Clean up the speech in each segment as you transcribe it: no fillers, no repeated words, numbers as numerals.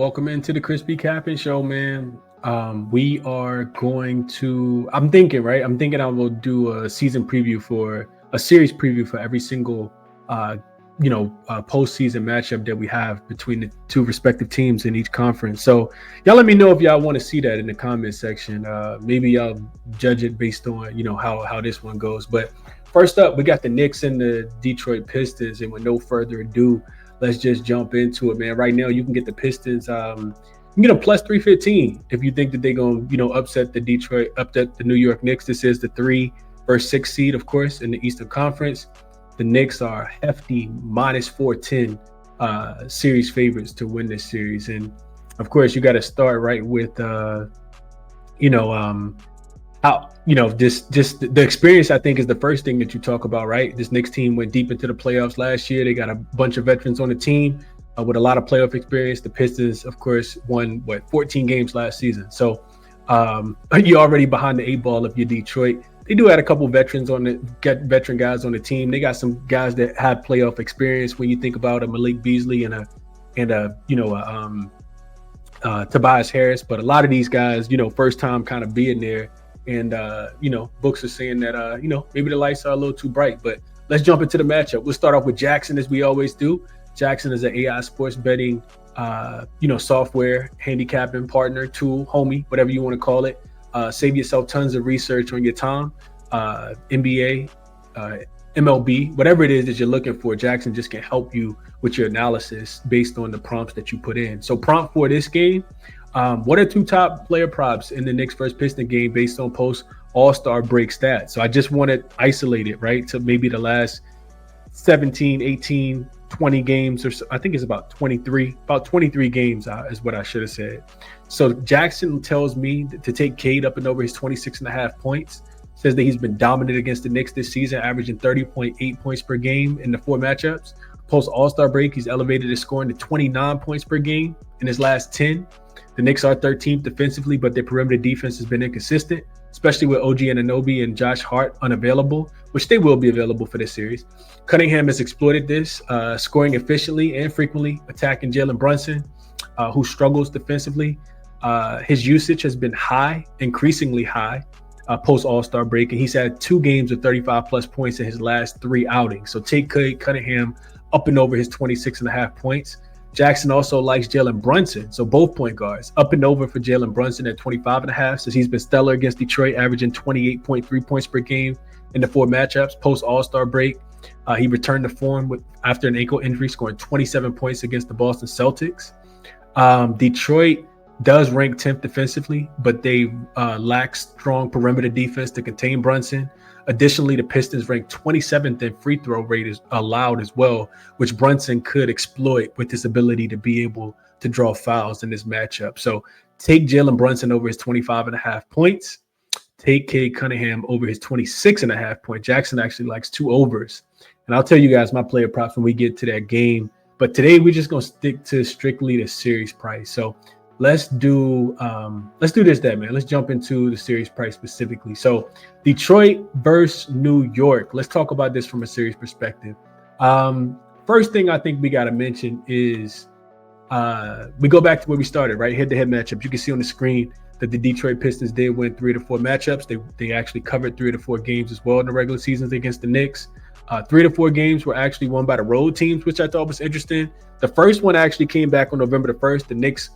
Welcome into the ChrisBeCappinn Show, man. We are going to, I'm thinking I will do a series preview for every single, postseason matchup that we have between the two respective teams in each conference. So y'all let me know if y'all want to see that in the comment section. Maybe y'all judge it based on, how this one goes. But first up, we got the Knicks and the Detroit Pistons. And with no further ado, let's just jump into it, man. Right now, you can get the Pistons. You can get them plus 315 if you think that they're going to, upset the New York Knicks. This is the 3 versus 6 seed, of course, in the Eastern Conference. The Knicks are hefty minus 410 series favorites to win this series. And, of course, you got to start right with, the experience, I think, is the first thing that you talk about, right? This Knicks team went deep into the playoffs last year. They got a bunch of veterans on the team with a lot of playoff experience. The Pistons, of course, won 14 games last season. So you're already behind the 8 ball if you're Detroit. They do have a couple veteran guys on the team. They got some guys that had playoff experience. When you think about a Malik Beasley and Tobias Harris, but a lot of these guys, first time kind of being there. And, books are saying that, maybe the lights are a little too bright. But let's jump into the matchup. We'll start off with jaXon, as we always do. jaXon is an AI sports betting, software, handicapping partner, tool, homie, whatever you want to call it. Save yourself tons of research on your time. NBA, MLB, whatever it is that you're looking for, jaXon just can help you with your analysis based on the prompts that you put in. So prompt for this game, what are 2 top player props in the Knicks versus Piston game based on post All-Star break stats? So I just want to isolate it, right, to maybe the last 17, 18, 20 games, or so. I think it's about 23 games is what I should have said. So jaXon tells me to take Cade up and over his 26.5 points. Says that he's been dominant against the Knicks this season, averaging 30.8 points per game in the 4 matchups. Post All-Star break, he's elevated his scoring to 29 points per game in his last 10. The Knicks are 13th defensively, but their perimeter defense has been inconsistent, especially with OG Anunoby and Josh Hart unavailable, which they will be available for this series. Cunningham has exploited this, scoring efficiently and frequently, attacking Jalen Brunson, who struggles defensively. His usage has been high, increasingly high, post All-Star break, and he's had 2 games of 35-plus points in his last 3 outings. So take Cunningham up and over his 26.5 points. jaXon also likes Jalen Brunson, so both point guards, up and over for Jalen Brunson at 25.5, since he's been stellar against Detroit, averaging 28.3 points per game in the 4 matchups. Post All-Star break, he returned to form after an ankle injury, scoring 27 points against the Boston Celtics. Detroit does rank 10th defensively, but they lack strong perimeter defense to contain Brunson. Additionally, the Pistons rank 27th in free throw rate is allowed as well, which Brunson could exploit with his ability to be able to draw fouls in this matchup. So take Jalen Brunson over his 25.5 points. Take Cade Cunningham over his 26.5 points. jaXon actually likes 2 overs. And I'll tell you guys my player props when we get to that game. But today we're just going to stick to strictly the series price. So let's do this then, man. Let's jump into the series price specifically. So Detroit versus New York. Let's talk about this from a series perspective. First thing I think we got to mention is we go back to where we started, right? Head-to-head matchup. You can see on the screen that the Detroit Pistons did win 3 to 4 matchups. They actually covered 3 to 4 games as well in the regular seasons against the Knicks. 3 to 4 games were actually won by the road teams, which I thought was interesting. The first one actually came back on November the 1st. The Knicks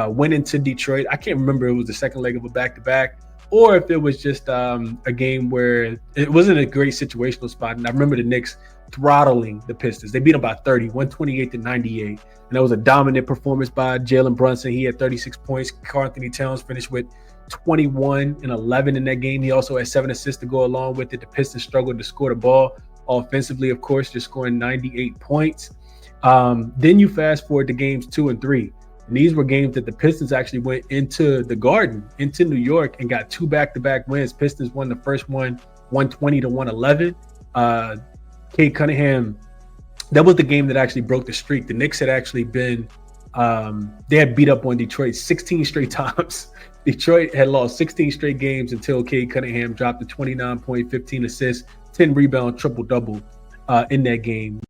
went into Detroit. I can't remember if it was the second leg of a back-to-back or if it was just a game where it wasn't a great situational spot. And I remember the Knicks throttling the Pistons. They beat them by 30, 128 to 98. And that was a dominant performance by Jalen Brunson. He had 36 points. Karl-Anthony Towns finished with 21 and 11 in that game. He also had 7 assists to go along with it. The Pistons struggled to score the ball offensively, of course, just scoring 98 points. Then you fast forward to games 2 and 3. And these were games that the Pistons actually went into the Garden, into New York, and got 2 back-to-back wins. Pistons won the first one, 120 to 111. Cade Cunningham, that was the game that actually broke the streak. The Knicks had actually been, they had beat up on Detroit 16 straight times. Detroit had lost 16 straight games until Cade Cunningham dropped the 29 point, 15 assists, 10 rebound, triple-double in that game.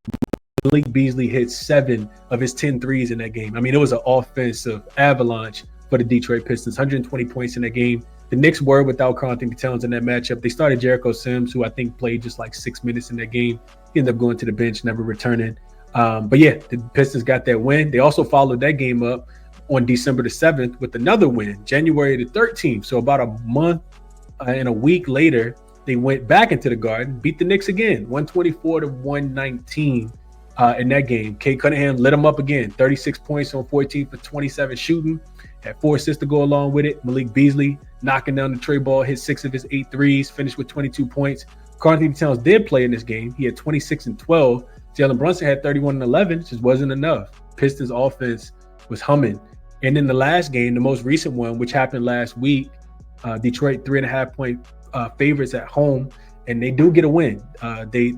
Malik Beasley hit 7 of his 10 threes in that game. I mean, it was an offensive avalanche for the Detroit Pistons, 120 points in that game. The Knicks were without Karl-Anthony Towns in that matchup. They started Jericho Sims, who I think played just like 6 minutes in that game. He ended up going to the bench, never returning. But yeah, the Pistons got that win. They also followed that game up on December the 7th with another win, January the 13th. So about a month and a week later, they went back into the Garden, beat the Knicks again, 124-119 in that game. Cade Cunningham lit them up again, 36 points on 14 for 27 shooting, had 4 assists to go along with it. Malik Beasley knocking down the tray ball, hit 6 of his 8 threes, finished with 22 points. Karl-Anthony Towns did play in this game. He had 26 and 12. Jalen Brunson had 31 and 11, just wasn't enough. Pistons offense was humming. And in the last game, the most recent one, which happened last week, Detroit 3.5-point favorites at home, and they do get a win. They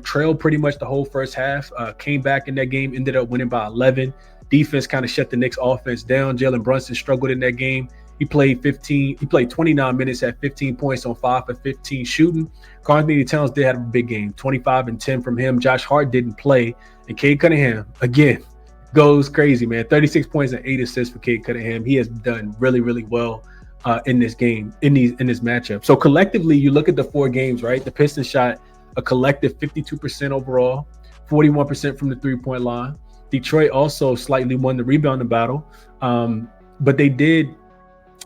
trailed pretty much the whole first half, came back in that game, ended up winning by 11. Defense kind of shut the Knicks offense down. Jalen Brunson struggled in that game. He played 29 minutes at 15 points on 5 for 15 shooting. Karl-Anthony Towns did have a big game, 25 and 10 from him. Josh Hart didn't play. And Cade Cunningham, again, goes crazy, man. 36 points and 8 assists for Cade Cunningham. He has done really, really well in this game, in this matchup. So collectively, you look at the 4 games, right? The Pistons shot a collective 52% overall, 41% from the three-point line. Detroit also slightly won the rebounding battle, but they did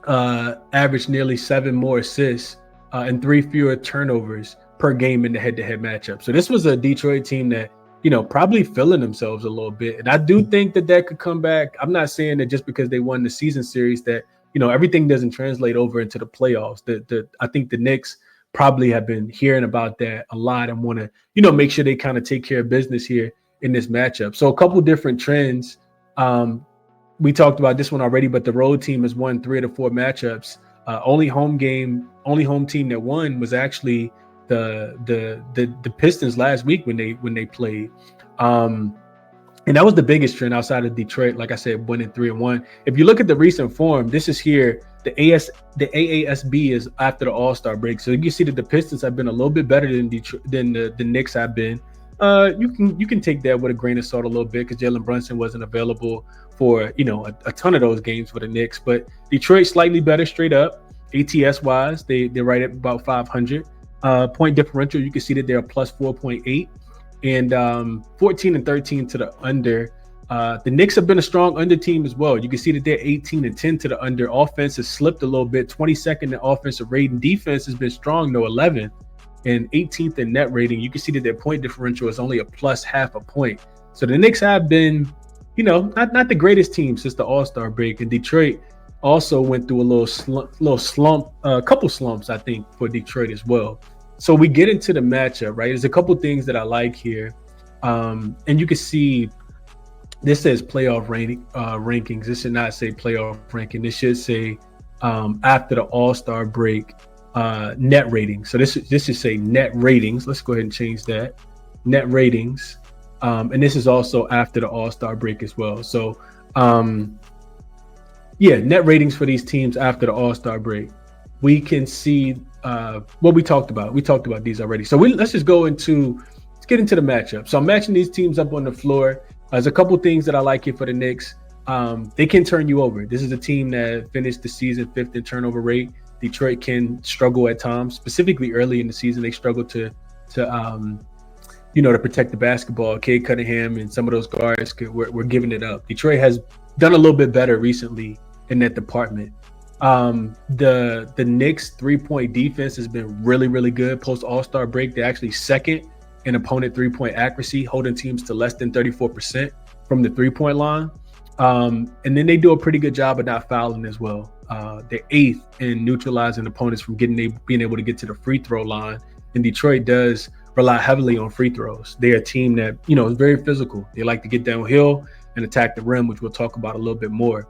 average nearly 7 more assists and 3 fewer turnovers per game in the head-to-head matchup. So this was a Detroit team that, probably feeling themselves a little bit. And I do think that could come back. I'm not saying that just because they won the season series that, everything doesn't translate over into the playoffs. I think the Knicks probably have been hearing about that a lot and want to, make sure they kind of take care of business here in this matchup. So a couple different trends. We talked about this one already, but the road team has won 3 of the 4 matchups. Only home team that won was actually the Pistons last week when they played. And that was the biggest trend outside of Detroit. Like I said, winning 3-1. If you look at the recent form, this is here. The AASB is after the All-Star break, so you can see that the Pistons have been a little bit better than the Knicks have been. You can take that with a grain of salt a little bit because Jalen Brunson wasn't available for a ton of those games for the Knicks. But Detroit slightly better straight up. ATS wise, they're right at about 500. Point differential, you can see that they're a plus 4.8 and 14 and 13 to the under. The Knicks have been a strong under team as well. You can see that they're 18 and 10 to the under. Offense has slipped a little bit. 22nd in offensive rating. Defense has been strong though, 11th. And 18th in net rating. You can see that their point differential is only a plus half a point. So the Knicks have been, not the greatest team since the All-Star break. And Detroit also went through a couple slumps, I think, for Detroit as well. So we get into the matchup, right? There's a couple things that I like here. And you can see this says playoff rankings. This should not say playoff ranking. This should say after the All-Star break, net ratings. So this should say net ratings. Let's go ahead and change that. Net ratings. And this is also after the All-Star break as well. So net ratings for these teams after the All-Star break. We can see what we talked about. We talked about these already. So let's get into the matchup. So I'm matching these teams up on the floor. There's a couple things that I like here for the Knicks. They can turn you over. This is a team that finished the season 5th in turnover rate. Detroit can struggle at times, specifically early in the season. They struggle to protect the basketball. Cade Cunningham and some of those guards were giving it up. Detroit has done a little bit better recently in that department. The Knicks 3-point defense has been really, really good post All-Star break. They're actually second in opponent 3-point accuracy, holding teams to less than 34% from the 3-point line. And then they do a pretty good job of not fouling as well. They're 8th in neutralizing opponents from being able to get to the free throw line. And Detroit does rely heavily on free throws. They're a team that, is very physical. They like to get downhill and attack the rim, which we'll talk about a little bit more.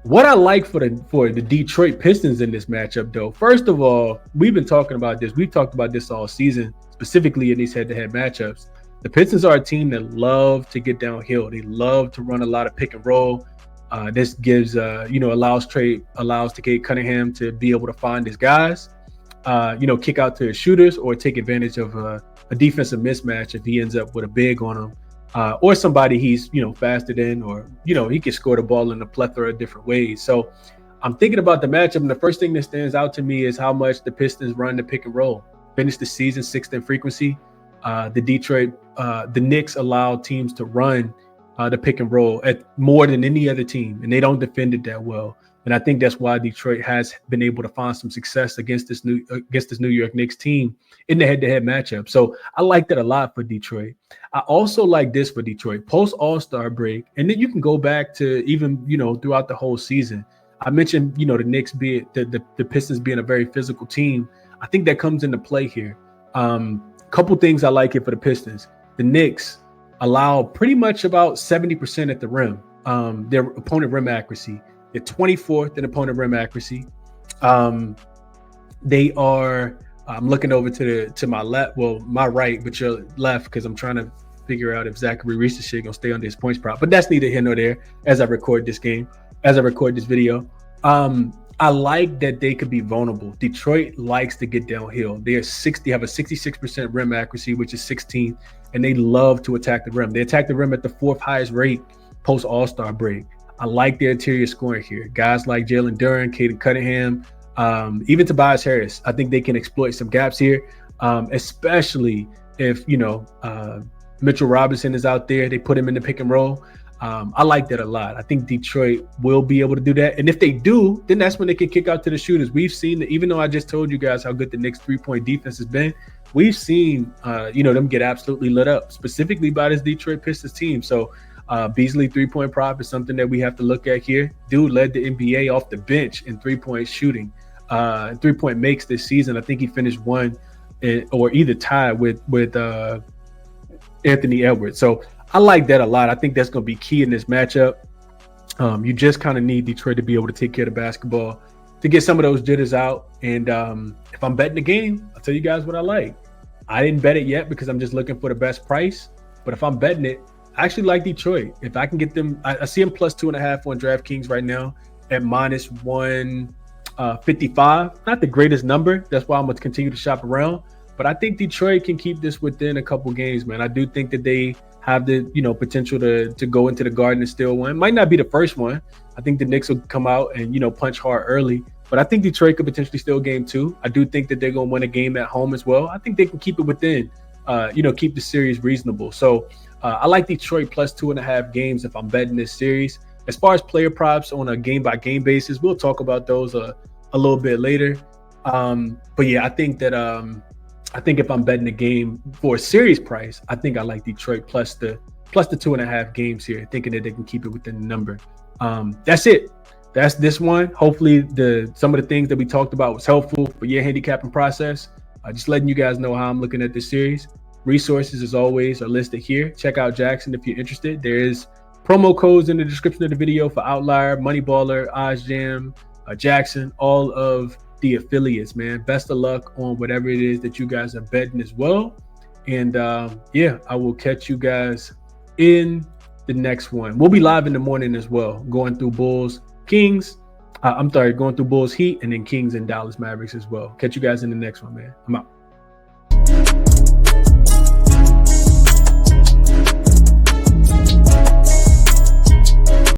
What I like for the Detroit Pistons in this matchup, though, first of all, we've been talking about this. We've talked about this all season, specifically in these head-to-head matchups. The Pistons are a team that love to get downhill. They love to run a lot of pick and roll. This gives, allows Cade Cunningham to be able to find his guys, kick out to his shooters or take advantage of a defensive mismatch if he ends up with a big on him. or somebody he's, faster than, or, he can score the ball in a plethora of different ways. So I'm thinking about the matchup, and the first thing that stands out to me is how much the Pistons run the pick and roll. Finished the season 6th in frequency. The Knicks allow teams to run the pick and roll at more than any other team, and they don't defend it that well. And I think that's why Detroit has been able to find some success against this New York Knicks team in the head-to-head matchup. So I like that a lot for Detroit. I also like this for Detroit post All-Star break, and then you can go back to even throughout the whole season. I mentioned the Knicks being the Pistons being a very physical team. I think that comes into play here. Couple things I like it for the Pistons. The Knicks allow pretty much about 70% at the rim. Their opponent rim accuracy. They're 24th in opponent rim accuracy. They are. I'm looking over to my left, my right, but your left, because I'm trying to figure out if Zachary Reese's shit gonna stay under his points prop. But that's neither here nor there. As I record this video, I like that they could be vulnerable. Detroit likes to get downhill. They have a 66% rim accuracy, which is 16th, and they love to attack the rim. They attack the rim at the 4th highest rate post All-Star break. I like their interior scoring here. Guys like Jalen Duren, Caden Cunningham, even Tobias Harris. I think they can exploit some gaps here, especially if Mitchell Robinson is out there. They put him in the pick and roll. I like that a lot. I think Detroit will be able to do that. And if they do, then that's when they can kick out to the shooters. We've seen that, even though I just told you guys how good the Knicks 3-point defense has been, we've seen, them get absolutely lit up, specifically by this Detroit Pistons team. So Beasley 3-point prop is something that we have to look at here. Dude led the NBA off the bench in 3-point shooting, 3-point makes this season. I think he finished one or either tied with Anthony Edwards. So I like that a lot. I think that's going to be key in this matchup. You just kind of need Detroit to be able to take care of the basketball to get some of those jitters out. And if I'm betting the game, I'll tell you guys what I like. I didn't bet it yet because I'm just looking for the best price. But if I'm betting it, I actually like Detroit. If I can get them, I see them plus 2.5 on DraftKings right now at minus 155. Not the greatest number. That's why I'm going to continue to shop around. But I think Detroit can keep this within a couple games, man. I do think that they have the potential to go into the Garden and still win. Might not be the first one. I think the Knicks will come out and punch hard early. But I think Detroit could potentially steal game 2. I do think that they're going to win a game at home as well. I think they can keep it within, keep the series reasonable. So I like Detroit plus 2.5 games if I'm betting this series. As far as player props on a game-by-game basis, we'll talk about those a little bit later. But yeah, I think that I think if I'm betting the game for a series price, I think I like Detroit plus the 2.5 games here, thinking that they can keep it within the number. That's it. That's this one. Hopefully some of the things that we talked about was helpful for your handicapping process. Just letting you guys know how I'm looking at this series. Resources, as always, are listed here. Check out jaXon if you're interested. There is promo codes in the description of the video for Outlier, Moneyballer, OddsJam, jaXon, all of the affiliates, man. Best of luck on whatever it is that you guys are betting as well. And I will catch you guys in the next one. We'll be live in the morning as well, going through Bulls, Kings. Going through Bulls, Heat, and then Kings and Dallas Mavericks as well. Catch you guys in the next one, man. I'm out.